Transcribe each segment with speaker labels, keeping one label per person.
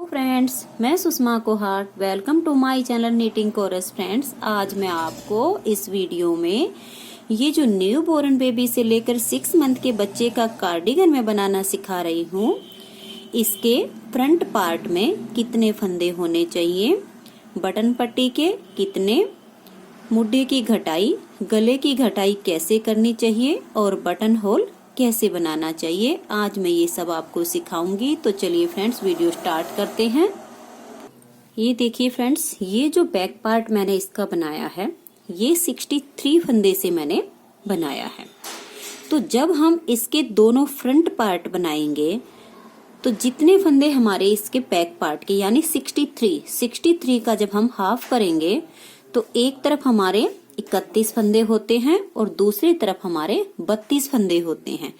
Speaker 1: Friends, मैं Sushma Kohat. Welcome to my channel knitting chorus. Friends, आज मैं आपको इस वीडियो में ये जो न्यू बोर्न बेबी से लेकर 6 मंथ के बच्चे का कार्डिगन मैं बनाना सिखा रही हूँ। इसके फ्रंट पार्ट में कितने फंदे होने चाहिए, बटन पट्टी के कितने, मुड्ढे की घटाई, गले की घटाई कैसे करनी चाहिए और बटन होल कैसे बनाना चाहिए, आज मैं ये सब आपको सिखाऊंगी। तो चलिए फ्रेंड्स, वीडियो स्टार्ट करते हैं। ये देखिए फ्रेंड्स, ये जो बैक पार्ट मैंने इसका बनाया है, ये 63 फंदे से मैंने बनाया है। तो जब हम इसके दोनों फ्रंट पार्ट बनाएंगे तो जितने फंदे हमारे इसके बैक पार्ट के यानी 63 का जब हम हाफ करेंगे तो एक तरफ हमारे 31 फंदे होते हैं और दूसरी तरफ हमारे 32 फंदे होते हैं।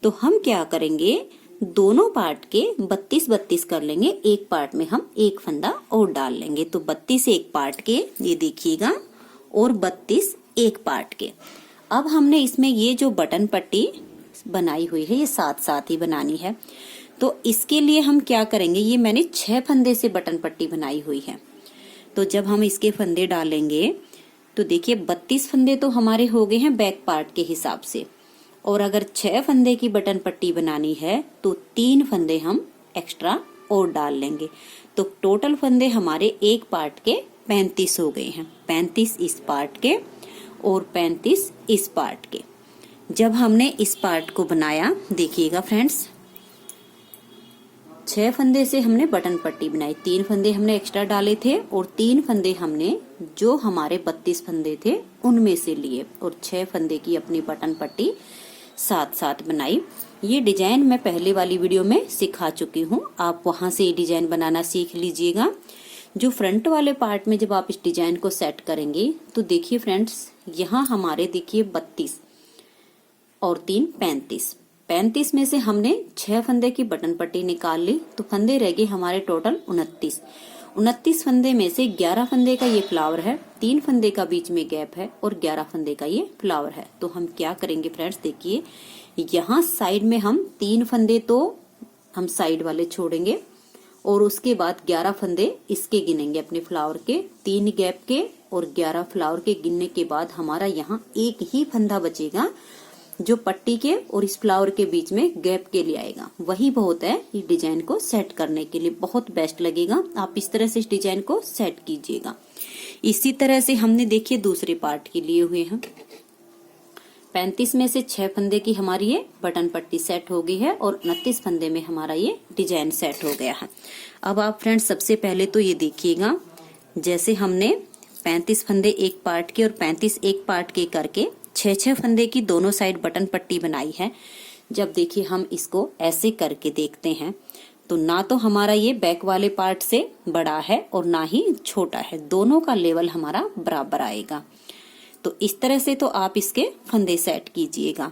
Speaker 1: तो हम क्या करेंगे, दोनों पार्ट के 32 कर लेंगे, एक पार्ट में हम एक फंदा और डाल लेंगे। तो 32 एक पार्ट के, ये देखिएगा, और 32 एक पार्ट के। अब हमने इसमें ये जो बटन पट्टी बनाई हुई है, ये साथ साथ ही बनानी है। तो इसके लिए हम क्या करेंगे, ये मैंने 6 फंदे से बटन पट्टी बनाई हुई है। तो जब हम इसके फंदे डालेंगे तो देखिए 32 फंदे तो हमारे हो गए हैं बैक पार्ट के हिसाब से, और अगर 6 फंदे की बटन पट्टी बनानी है तो 3 फंदे हम एक्स्ट्रा और डाल लेंगे। तो टोटल फंदे हमारे एक पार्ट के 35 हो गए हैं। 35 इस पार्ट के और 35 इस पार्ट के। जब हमने इस पार्ट को बनाया, देखिएगा फ्रेंड्स, 6 फंदे से हमने बटन पट्टी बनाई, 3 फंदे हमने एक्स्ट्रा डाले थे और 3 फंदे हमने जो हमारे 32 फंदे थे उनमें से लिए और 6 फंदे की अपनी बटन पट्टी साथ साथ बनाई। ये डिजाइन मैं पहले वाली वीडियो में सिखा चुकी हूँ, आप वहां से ये डिजाइन बनाना सीख लीजिएगा। जो फ्रंट वाले पार्ट में जब आप इस डिजाइन को सेट करेंगे तो देखिए फ्रेंड्स, यहाँ हमारे देखिए 32 और 3 35 में से हमने 6 फंदे की बटन पट्टी निकाल ली, तो फंदे रह गए हमारे टोटल 29 फंदे में से 11 फंदे का ये फ्लावर है, 3 फंदे का बीच में गैप है और 11 फंदे का ये फ्लावर है। तो हम क्या करेंगे फ्रेंड्स, देखिए यहाँ साइड में हम 3 फंदे तो हम साइड वाले छोड़ेंगे और उसके बाद 11 फंदे इसके गिनेंगे अपने फ्लावर के, 3 गैप के और 11 फ्लावर के गिनने के बाद हमारा यहाँ एक ही फंदा बचेगा जो पट्टी के और इस फ्लावर के बीच में गैप के लिए आएगा। वही बहुत है इस डिजाइन को सेट करने के लिए, बहुत बेस्ट लगेगा। आप इस तरह से इस डिजाइन को सेट कीजिएगा। इसी तरह से हमने देखिए दूसरे पार्ट के लिए हुए हैं। 35 में से 6 फंदे की हमारी ये बटन पट्टी सेट हो गई है और 29 फंदे में हमारा ये डिजाइन सेट हो गया है। अब आप फ्रेंड्स सबसे पहले तो ये देखिएगा, जैसे हमने 35 फंदे एक पार्ट के और 35 एक पार्ट के करके 6 फंदे की दोनों साइड बटन पट्टी बनाई है। जब देखिए हम इसको ऐसे करके देखते हैं तो ना तो हमारा ये बैक वाले पार्ट से बड़ा है और ना ही छोटा है, दोनों का लेवल हमारा बराबर आएगा। तो इस तरह से तो आप इसके फंदे सेट कीजिएगा।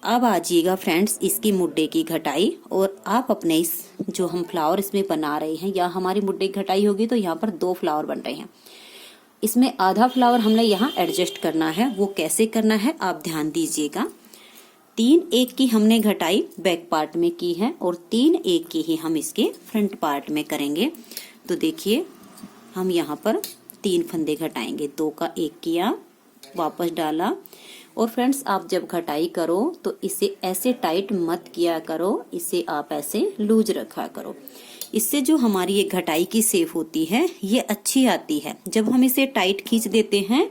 Speaker 1: अब आ जाइएगा फ्रेंड्स इसकी मुड्ढे की घटाई, और आप अपने इस जो हम फ्लावर इसमें बना रहे हैं, या हमारी मुड्ढे की घटाई होगी तो यहाँ पर 2 फ्लावर बन रहे हैं, इसमें आधा फ्लावर हमने यहाँ एडजस्ट करना है। वो कैसे करना है आप ध्यान दीजिएगा। 3 एक की हमने घटाई बैक पार्ट में की है और 3 एक की ही हम इसके फ्रंट पार्ट में करेंगे। तो देखिए हम यहाँ पर 3 फंदे घटाएंगे, 2 का 1 किया, वापस डाला। और फ्रेंड्स आप जब घटाई करो तो इसे ऐसे टाइट मत किया करो, इसे आप ऐसे लूज रखा करो। इससे जो हमारी ये घटाई की शेप होती है ये अच्छी आती है। जब हम इसे टाइट खींच देते हैं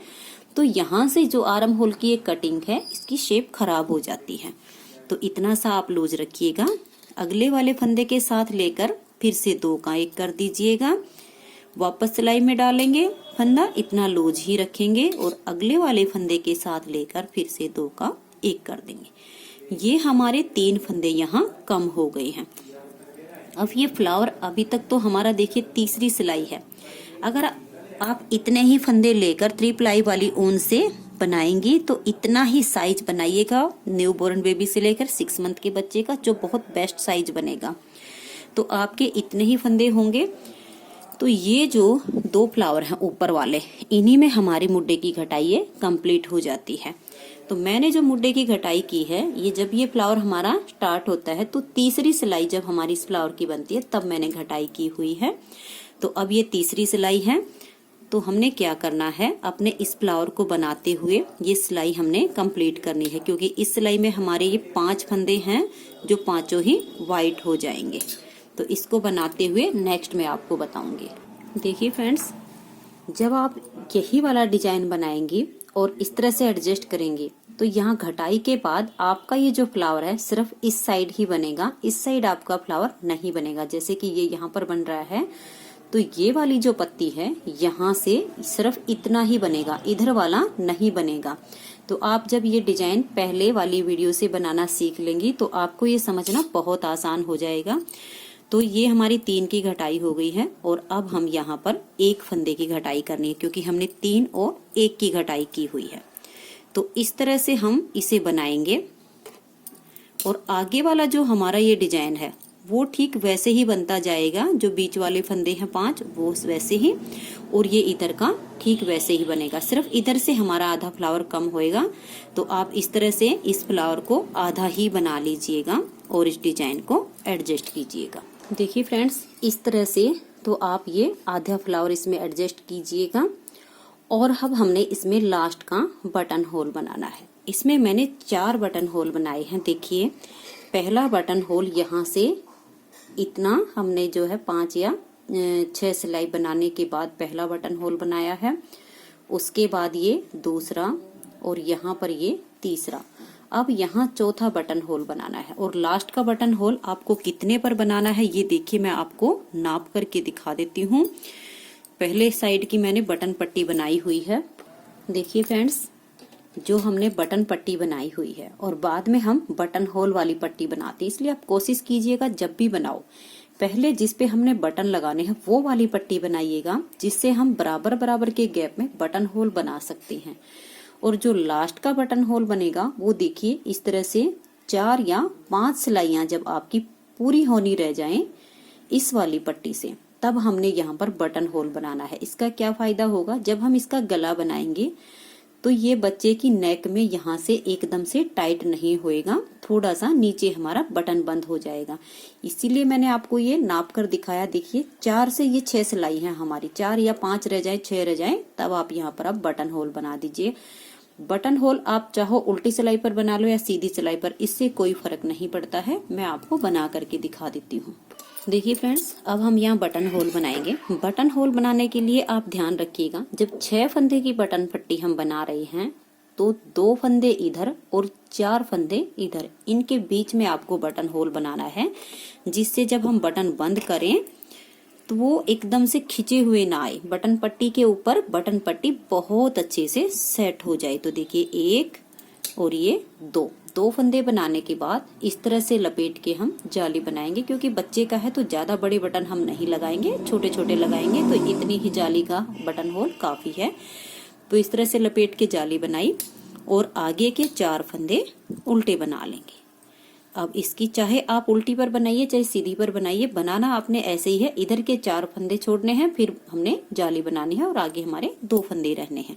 Speaker 1: तो यहाँ से जो आर्म होल की एक कटिंग है इसकी शेप खराब हो जाती है। तो इतना सा आप लूज रखिएगा। अगले वाले फंदे के साथ लेकर फिर से 2 का 1 कर दीजिएगा, वापस सिलाई में डालेंगे, फंदा इतना लूज ही रखेंगे और अगले वाले फंदे के साथ लेकर फिर से 2 का 1 कर देंगे। ये हमारे 3 फंदे यहाँ कम हो गए हैं। अब ये फ्लावर अभी तक तो हमारा देखिए तीसरी सिलाई है। अगर आप इतने ही फंदे लेकर 3 प्लाई वाली ऊन से बनाएंगी तो इतना ही साइज बनाइएगा न्यू बोर्न बेबी से लेकर 6 मंथ के बच्चे का, जो बहुत बेस्ट साइज बनेगा। तो आपके इतने ही फंदे होंगे। तो ये जो 2 फ्लावर हैं ऊपर वाले, इन्हीं में हमारी मुड्ढे की घटाई कंप्लीट हो जाती है। तो मैंने जो मुड्डे की घटाई की है, ये जब ये फ्लावर हमारा स्टार्ट होता है तो तीसरी सिलाई जब हमारी इस फ्लावर की बनती है तब मैंने घटाई की हुई है। तो अब ये तीसरी सिलाई है। तो हमने क्या करना है, अपने इस फ्लावर को बनाते हुए ये सिलाई हमने कंप्लीट करनी है, क्योंकि इस सिलाई में हमारे ये 5 फंदे हैं जो पांचों ही वाइट हो जाएंगे। तो इसको बनाते हुए नेक्स्ट में आपको बताऊंगी। देखिए फ्रेंड्स, जब आप यही वाला डिजाइन बनाएंगी और इस तरह से एडजस्ट करेंगे तो यहाँ घटाई के बाद आपका ये जो फ्लावर है सिर्फ इस साइड ही बनेगा, इस साइड आपका फ्लावर नहीं बनेगा। जैसे कि ये यहाँ पर बन रहा है, तो ये वाली जो पत्ती है यहाँ से सिर्फ इतना ही बनेगा, इधर वाला नहीं बनेगा। तो आप जब ये डिजाइन पहले वाली वीडियो से बनाना सीख लेंगी तो आपको ये समझना बहुत आसान हो जाएगा। तो ये हमारी 3 की घटाई हो गई है और अब हम यहाँ पर 1 फंदे की घटाई करनी है, क्योंकि हमने 3 और 1 की घटाई की हुई है। तो इस तरह से हम इसे बनाएंगे और आगे वाला जो हमारा ये डिजाइन है वो ठीक वैसे ही बनता जाएगा। जो बीच वाले फंदे हैं 5 वो वैसे ही, और ये इधर का ठीक वैसे ही बनेगा, सिर्फ इधर से हमारा आधा फ्लावर कम होएगा। तो आप इस तरह से इस फ्लावर को आधा ही बना लीजिएगा और इस डिजाइन को एडजस्ट कीजिएगा। देखिए फ्रेंड्स, इस तरह से तो आप ये आधा फ्लावर इसमें एडजस्ट कीजिएगा। और अब हमने इसमें लास्ट का बटन होल बनाना है। इसमें मैंने 4 बटन होल बनाए हैं। देखिए, पहला बटन होल यहाँ से इतना हमने जो है 5 या 6 सिलाई बनाने के बाद पहला बटन होल बनाया है। उसके बाद ये दूसरा और यहाँ पर ये तीसरा। अब यहाँ चौथा बटन होल बनाना है और लास्ट का बटन होल आपको कितने पर बनाना है ये देखिए, मैं आपको नाप करके दिखा देती हूँ। पहले साइड की मैंने बटन पट्टी बनाई हुई है। देखिए फ्रेंड्स, जो हमने बटन पट्टी बनाई हुई है और बाद में हम बटन होल वाली पट्टी बनाते हैं, इसलिए आप कोशिश कीजिएगा जब भी बनाओ पहले जिस पे हमने बटन लगाने हैं वो वाली पट्टी बनाइएगा, जिससे हम बराबर बराबर के गैप में बटन होल बना सकते हैं। और जो लास्ट का बटन होल बनेगा वो देखिए इस तरह से 4 या 5 सिलाइयां जब आपकी पूरी होनी रह जाएं इस वाली पट्टी से, तब हमने यहाँ पर बटन होल बनाना है। इसका क्या फायदा होगा, जब हम इसका गला बनाएंगे तो ये बच्चे की नेक में यहाँ से एकदम से टाइट नहीं होएगा, थोड़ा सा नीचे हमारा बटन बंद हो जाएगा। इसीलिए मैंने आपको ये नाप कर दिखाया। देखिए 4 से ये 6 सिलाई है हमारी, 4 या 5 रह जाए, 6 रह जाए, तब आप यहाँ पर अब बटन होल बना दीजिए। बटन होल आप चाहो उल्टी सिलाई पर बना लो या सीधी सिलाई पर, इससे कोई फर्क नहीं पड़ता है। मैं आपको बना करके दिखा देती हूँ। देखिए फ्रेंड्स, अब हम यहाँ बटन होल बनाएंगे। बटन होल बनाने के लिए आप ध्यान रखिएगा, जब 6 फंदे की बटन पट्टी हम बना रहे हैं तो 2 फंदे इधर और 4 फंदे इधर, इनके बीच में आपको बटन होल बनाना है, जिससे जब हम बटन बंद करें तो वो एकदम से खिंचे हुए ना आए, बटन पट्टी के ऊपर बटन पट्टी बहुत अच्छे से सेट हो जाए। तो देखिए 1 और ये 2 फंदे बनाने के बाद इस तरह से लपेट के हम जाली बनाएंगे, क्योंकि बच्चे का है तो ज्यादा बड़े बटन हम नहीं लगाएंगे, छोटे छोटे लगाएंगे। तो इतनी ही जाली का बटन होल काफी है। तो इस तरह से लपेट के जाली बनाई और आगे के 4 फंदे उल्टे बना लेंगे। अब इसकी चाहे आप उल्टी पर बनाइए चाहे सीधी पर बनाइए, बनाना आपने ऐसे ही है। इधर के 4 फंदे छोड़ने हैं, फिर हमने जाली बनानी है और आगे हमारे 2 फंदे रहने हैं।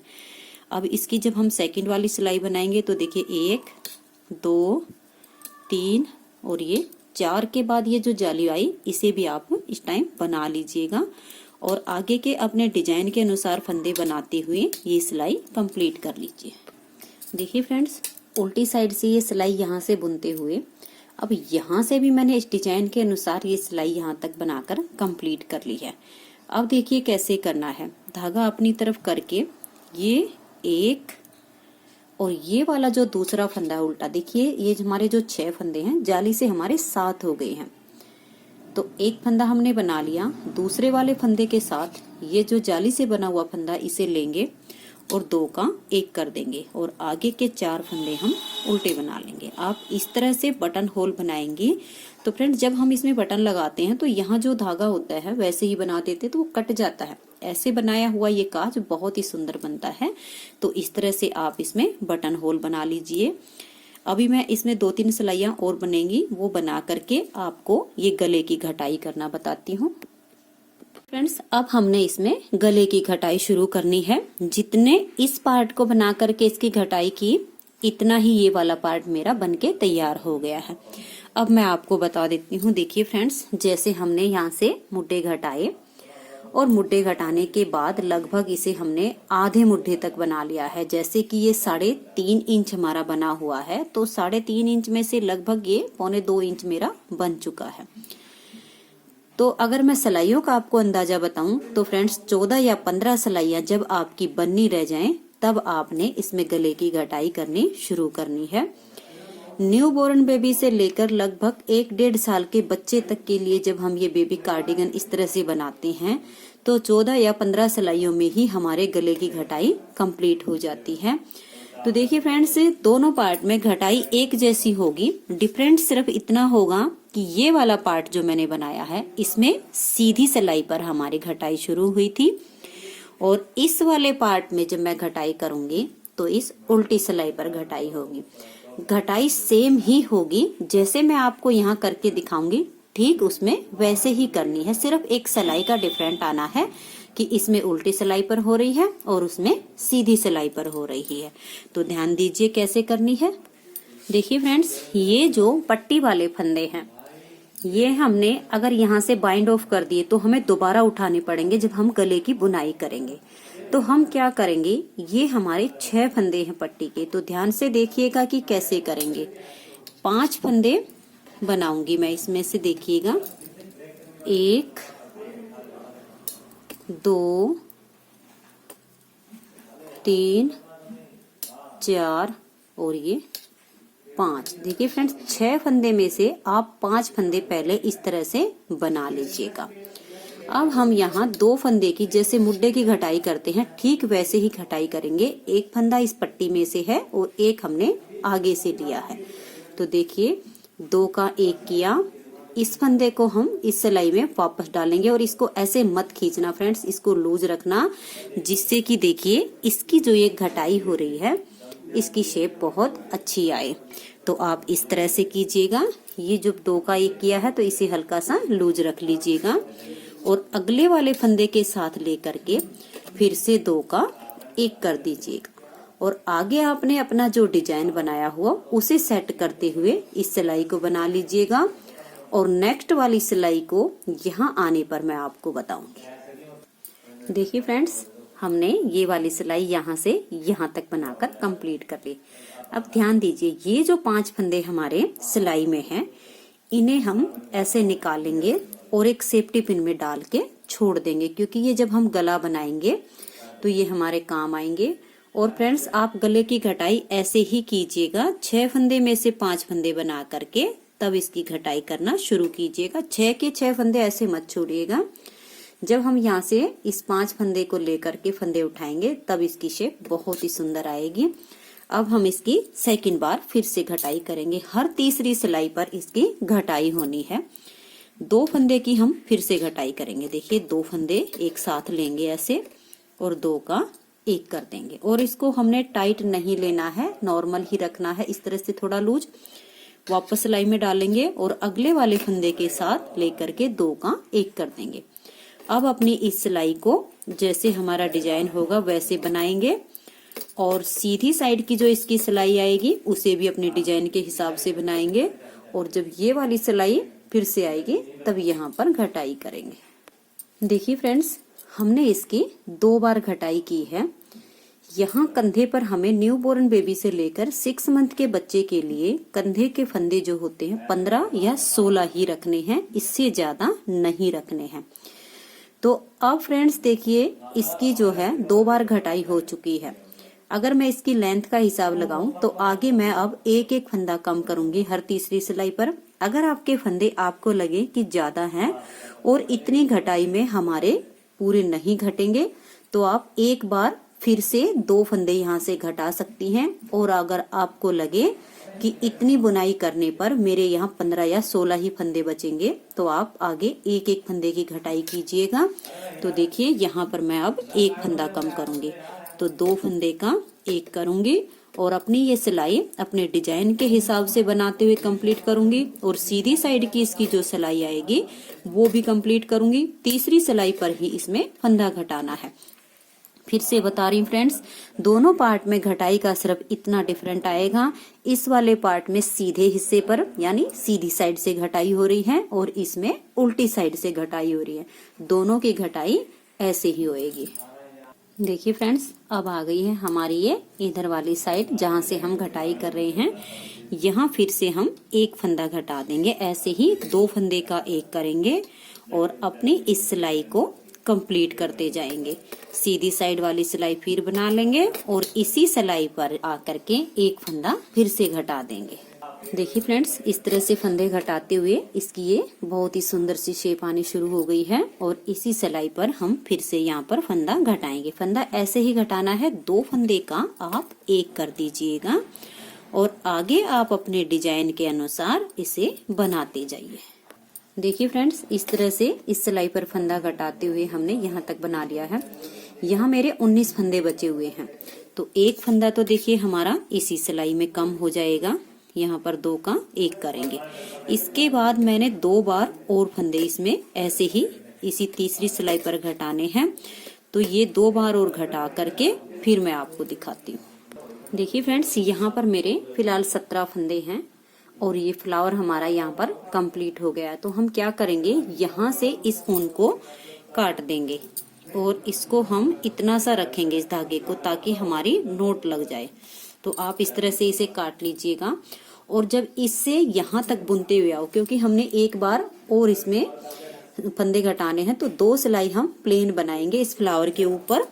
Speaker 1: अब इसकी जब हम सेकंड वाली सिलाई बनाएंगे तो देखिए 1 2 3 और ये 4 के बाद ये जो जाली आई इसे भी आप इस टाइम बना लीजिएगा और आगे के अपने डिजाइन के अनुसार फंदे बनाते हुए ये सिलाई कंप्लीट कर लीजिए। देखिए फ्रेंड्स, उल्टी साइड से ये सिलाई यहाँ से बुनते हुए अब यहाँ से भी मैंने इस डिजाइन के अनुसार ये सिलाई यहाँ तक बनाकर कंप्लीट कर ली है। अब देखिए कैसे करना है। धागा अपनी तरफ करके ये 1 और ये वाला जो दूसरा फंदा है उल्टा, देखिए ये हमारे जो 6 फंदे हैं जाली से हमारे 7 हो गए हैं। तो एक फंदा हमने बना लिया, दूसरे वाले फंदे के साथ ये जो जाली से बना हुआ फंदा इसे लेंगे और 2 का 1 कर देंगे और आगे के 4 फंदे हम उल्टे बना लेंगे। आप इस तरह से बटन होल बनाएंगे। तो फ्रेंड्स, जब हम इसमें बटन लगाते हैं तो यहाँ जो धागा होता है वैसे ही बना देते तो वो कट जाता है। ऐसे बनाया हुआ ये काज बहुत ही सुंदर बनता है। तो इस तरह से आप इसमें बटन होल बना लीजिए। अभी मैं इसमें 2-3 सिलाइयां और बनेंगी, वो बना करके आपको ये गले की घटाई करना बताती हूँ। फ्रेंड्स, अब हमने इसमें गले की घटाई शुरू करनी है। जितने इस पार्ट को बना करके इसकी घटाई की इतना ही ये वाला पार्ट मेरा बनके तैयार हो गया है। अब मैं आपको बता देती हूँ। देखिए फ्रेंड्स, जैसे हमने यहाँ से मुड्ढे घटाए और मुड्ढे घटाने के बाद लगभग इसे हमने आधे मुड्ढे तक बना लिया है। जैसे कि ये 3.5 इंच हमारा बना हुआ है, तो 3.5 इंच में से लगभग ये 1.25 इंच मेरा बन चुका है। तो अगर मैं सिलाइयों का आपको अंदाजा बताऊं तो फ्रेंड्स 14 या 15 सिलाइयां जब आपकी बननी रह जाएं, तब आपने इसमें गले की घटाई करनी शुरू करनी है। न्यू बोर्न बेबी से लेकर लगभग 1-1.5 साल के बच्चे तक के लिए जब हम ये बेबी कार्डिगन इस तरह से बनाते हैं तो 14 या 15 सिलाइयों में ही हमारे गले की घटाई कंप्लीट हो जाती है। तो देखिए फ्रेंड्स, दोनों पार्ट में घटाई एक जैसी होगी। डिफरेंट सिर्फ इतना होगा कि ये वाला पार्ट जो मैंने बनाया है इसमें सीधी सिलाई पर हमारी घटाई शुरू हुई थी, और इस वाले पार्ट में जब मैं घटाई करूंगी तो इस उल्टी सिलाई पर घटाई होगी। घटाई सेम ही होगी, जैसे मैं आपको यहाँ करके दिखाऊंगी ठीक उसमें वैसे ही करनी है। सिर्फ एक सिलाई का डिफरेंट आना है कि इसमें उल्टी सिलाई पर हो रही है और उसमें सीधी सिलाई पर हो रही है। तो ध्यान दीजिए कैसे करनी है। देखिए फ्रेंड्स, ये जो पट्टी वाले फंदे हैं ये हमने अगर यहाँ से बाइंड ऑफ कर दिए तो हमें दोबारा उठाने पड़ेंगे जब हम गले की बुनाई करेंगे। तो हम क्या करेंगे, ये हमारे 6 फंदे हैं पट्टी के, तो ध्यान से देखिएगा कि कैसे करेंगे। 5 फंदे बनाऊंगी मैं इसमें से, देखिएगा 1 2 3 4 और ये 5। देखिए फ्रेंड्स, 6 फंदे में से आप 5 फंदे पहले इस तरह से बना लीजिएगा। अब हम यहाँ 2 फंदे की जैसे मुड्ढे की घटाई करते हैं ठीक वैसे ही घटाई करेंगे। एक फंदा इस पट्टी में से है और एक हमने आगे से लिया है। तो देखिए 2 का 1 किया, इस फंदे को हम इस सिलाई में वापस डालेंगे और इसको ऐसे मत खींचना फ्रेंड्स, इसको लूज रखना, जिससे कि देखिए इसकी जो ये घटाई हो रही है इसकी शेप बहुत अच्छी आए। तो आप इस तरह से कीजिएगा। ये जो 2 का 1 किया है तो इसे हल्का सा लूज रख लीजिएगा और अगले वाले फंदे के साथ लेकर के फिर से 2 का 1 कर दीजिएगा और आगे आपने अपना जो डिजाइन बनाया हुआ उसे सेट करते हुए इस सिलाई को बना लीजिएगा और नेक्स्ट वाली सिलाई को यहाँ आने पर मैं आपको बताऊंगी। देखिए फ्रेंड्स, हमने ये वाली सिलाई यहाँ से यहाँ तक बनाकर कंप्लीट कर ली। अब ध्यान दीजिए, ये जो 5 फंदे हमारे सिलाई में हैं इन्हें हम ऐसे निकालेंगे और एक सेफ्टी पिन में डाल के छोड़ देंगे, क्योंकि ये जब हम गला बनाएंगे तो ये हमारे काम आएंगे। और फ्रेंड्स, आप गले की घटाई ऐसे ही कीजिएगा, 6 फंदे में से 5 फंदे बना करके तब इसकी घटाई करना शुरू कीजिएगा। 6 के 6 फंदे ऐसे मत छोड़िएगा। जब हम यहाँ से इस 5 फंदे को लेकर के फंदे उठाएंगे तब इसकी शेप बहुत ही सुंदर आएगी। अब हम इसकी सेकंड बार फिर से घटाई करेंगे। हर तीसरी सिलाई पर इसकी घटाई होनी है। 2 फंदे की हम फिर से घटाई करेंगे। देखिए 2 फंदे एक साथ लेंगे ऐसे और 2 का 1 कर देंगे और इसको हमने टाइट नहीं लेना है, नॉर्मल ही रखना है, इस तरह से थोड़ा लूज। वापस सिलाई में डालेंगे और अगले वाले फंदे के साथ लेकर के 2 का 1 कर देंगे। अब अपनी इस सिलाई को जैसे हमारा डिजाइन होगा वैसे बनाएंगे और सीधी साइड की जो इसकी सिलाई आएगी उसे भी अपने डिजाइन के हिसाब से बनाएंगे और जब ये वाली सिलाई फिर से आएगी तब यहाँ पर घटाई करेंगे। देखिए फ्रेंड्स, हमने इसकी 2 बार घटाई की है। यहाँ कंधे पर हमें न्यू बोर्न बेबी से लेकर 6 मंथ के बच्चे के लिए कंधे के फंदे जो होते हैं 15 या 16 ही रखने हैं, इससे ज्यादा नहीं रखने हैं। तो अब फ्रेंड्स देखिए, इसकी जो है 2 बार घटाई हो चुकी है। अगर मैं इसकी लेंथ का हिसाब लगाऊं तो आगे मैं अब एक फंदा कम करूंगी हर तीसरी सिलाई पर। अगर आपके फंदे आपको लगे कि ज्यादा हैं और इतनी घटाई में हमारे पूरे नहीं घटेंगे तो आप एक बार फिर से 2 फंदे यहाँ से घटा सकती हैं। और अगर आपको लगे कि इतनी बुनाई करने पर मेरे यहाँ 15 या 16 ही फंदे बचेंगे तो आप आगे एक फंदे की घटाई कीजिएगा। तो देखिए यहाँ पर मैं अब 1 फंदा कम करूंगी, तो 2 फंदे का 1 करूंगी और अपनी ये सिलाई अपने डिजाइन के हिसाब से बनाते हुए कंप्लीट करूंगी और सीधी साइड की इसकी जो सिलाई आएगी वो भी कंप्लीट करूंगी। तीसरी सिलाई पर ही इसमें फंदा घटाना है। फिर से बता रही हूँ फ्रेंड्स, दोनों पार्ट में घटाई का सिर्फ इतना डिफरेंट आएगा। इस वाले पार्ट में सीधे हिस्से पर यानी सीधी साइड से घटाई हो रही है और इसमें उल्टी साइड से घटाई हो रही है। दोनों की घटाई ऐसे ही होएगी। देखिए फ्रेंड्स, अब आ गई है हमारी ये इधर वाली साइड जहां से हम घटाई कर रहे हैं। यहाँ फिर से हम एक फंदा घटा देंगे, ऐसे ही 2 फंदे का एक करेंगे और अपनी इस सिलाई को कंप्लीट करते जाएंगे। सीधी साइड वाली सिलाई फिर बना लेंगे और इसी सिलाई पर आकर के एक फंदा फिर से घटा देंगे। देखिए फ्रेंड्स, इस तरह से फंदे घटाते हुए इसकी ये बहुत ही सुंदर सी शेप आनी शुरू हो गई है और इसी सिलाई पर हम फिर से यहाँ पर फंदा घटाएंगे। फंदा ऐसे ही घटाना है, 2 फंदे का आप एक कर दीजिएगा और आगे आप अपने डिजाइन के अनुसार इसे बनाते जाइए। देखिए फ्रेंड्स, इस तरह से इस सिलाई पर फंदा घटाते हुए हमने यहाँ तक बना लिया है। यहाँ मेरे 19 फंदे बचे हुए हैं, तो एक फंदा तो देखिए हमारा इसी सिलाई में कम हो जाएगा। यहाँ पर 2 का 1 करेंगे। इसके बाद मैंने 2 बार और फंदे इसमें ऐसे ही इसी तीसरी सिलाई पर घटाने हैं, तो ये 2 बार और घटा करके फिर मैं आपको दिखाती हूँ। देखिए फ्रेंड्स, यहाँ पर मेरे फिलहाल 17 फंदे हैं और ये फ्लावर हमारा यहाँ पर कंप्लीट हो गया है। तो हम क्या करेंगे, यहाँ से इस ऊन को काट देंगे और इसको हम इतना सा रखेंगे इस धागे को, ताकि हमारी नोट लग जाए। तो आप इस तरह से इसे काट लीजिएगा और जब इससे यहाँ तक बुनते हुए आओ, क्योंकि हमने एक बार और इसमें फंदे घटाने हैं, तो 2 सिलाई हम प्लेन बनाएंगे इस फ्लावर के ऊपर।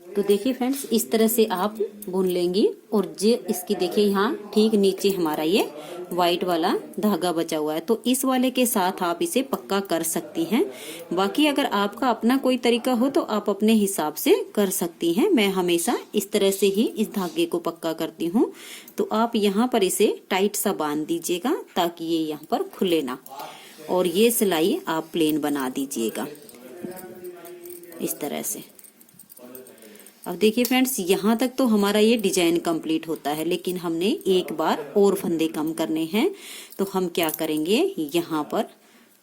Speaker 1: तो देखिए फ्रेंड्स, इस तरह से आप बुन लेंगी और जे इसकी देखिए यहाँ ठीक नीचे हमारा ये व्हाइट वाला धागा बचा हुआ है, तो इस वाले के साथ आप इसे पक्का कर सकती हैं। बाकी अगर आपका अपना कोई तरीका हो तो आप अपने हिसाब से कर सकती हैं। मैं हमेशा इस तरह से ही इस धागे को पक्का करती हूँ। तो आप यहाँ पर इसे टाइट सा बांध दीजिएगा ताकि ये यहाँ पर खुले ना, और ये सिलाई आप प्लेन बना दीजिएगा इस तरह से। अब देखिए फ्रेंड्स, यहाँ तक तो हमारा ये डिजाइन कंप्लीट होता है, लेकिन हमने एक बार और फंदे कम करने हैं। तो हम क्या करेंगे, यहाँ पर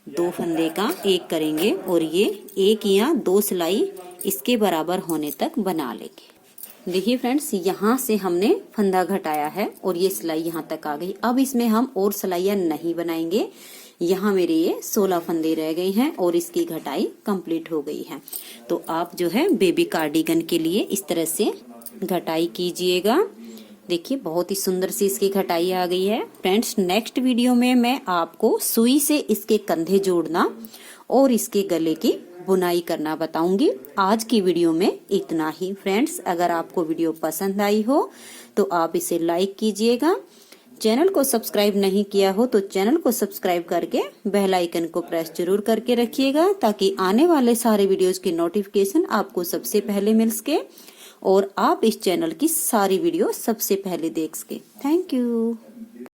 Speaker 1: 2 फंदे का 1 करेंगे और ये 1 या 2 सिलाई इसके बराबर होने तक बना लेंगे। देखिए फ्रेंड्स, यहाँ से हमने फंदा घटाया है और ये सिलाई यहाँ तक आ गई। अब इसमें हम और सिलाइयाँ नहीं बनाएंगे। यहाँ मेरे ये 16 फंदे रह गए हैं और इसकी घटाई कंप्लीट हो गई है। तो आप जो है बेबी कार्डिगन के लिए इस तरह से घटाई कीजिएगा। देखिए बहुत ही सुंदर सी इसकी घटाई आ गई है। फ्रेंड्स, नेक्स्ट वीडियो में मैं आपको सुई से इसके कंधे जोड़ना और इसके गले की बुनाई करना बताऊंगी। आज की वीडियो में इतना ही। फ्रेंड्स, अगर आपको वीडियो पसंद आई हो तो आप इसे लाइक कीजिएगा। चैनल को सब्सक्राइब नहीं किया हो तो चैनल को सब्सक्राइब करके बेल आइकन को प्रेस जरूर करके रखिएगा, ताकि आने वाले सारे वीडियोस की नोटिफिकेशन आपको सबसे पहले मिल सके और आप इस चैनल की सारी वीडियो सबसे पहले देख सके। Thank you.